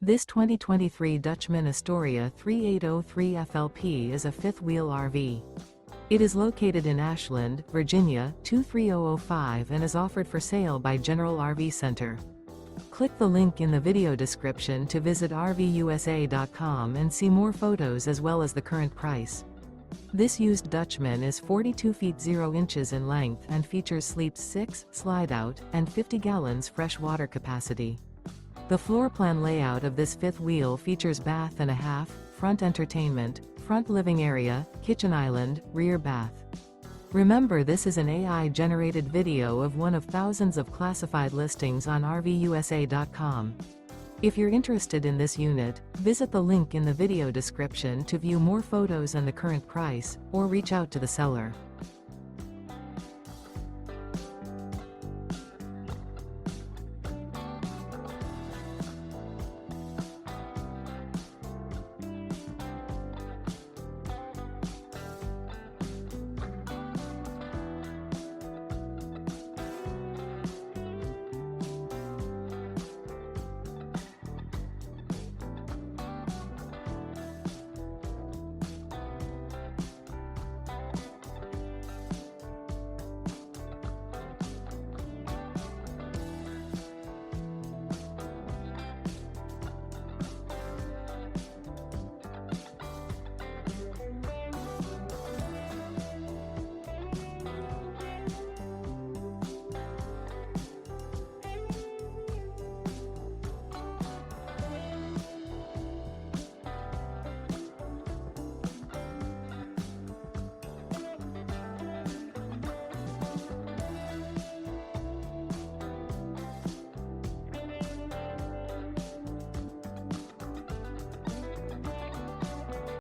This 2023 Dutchmen Astoria 3803 FLP is a fifth-wheel RV. It is located in Ashland, Virginia, 23005 and is offered for sale by General RV Center. Click the link in the video description to visit RVUSA.com and see more photos as well as the current price. This used Dutchman is 42 feet 0 inches in length and features sleeps 6, Slideout, and 50 gallons fresh water capacity. The floor plan layout of this fifth wheel features bath and a half, front entertainment, front living area, kitchen island, rear bath. Remember, this is an AI-generated video of one of thousands of classified listings on RVUSA.com. If you're interested in this unit, visit the link in the video description to view more photos and the current price, or reach out to the seller.